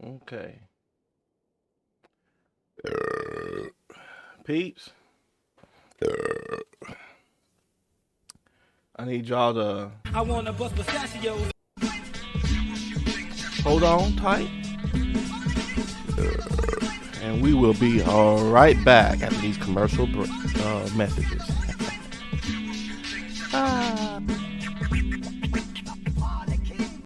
Okay. Peeps, I need y'all to I want to bust pistachios. hold on tight. And we will be right back after these commercial messages.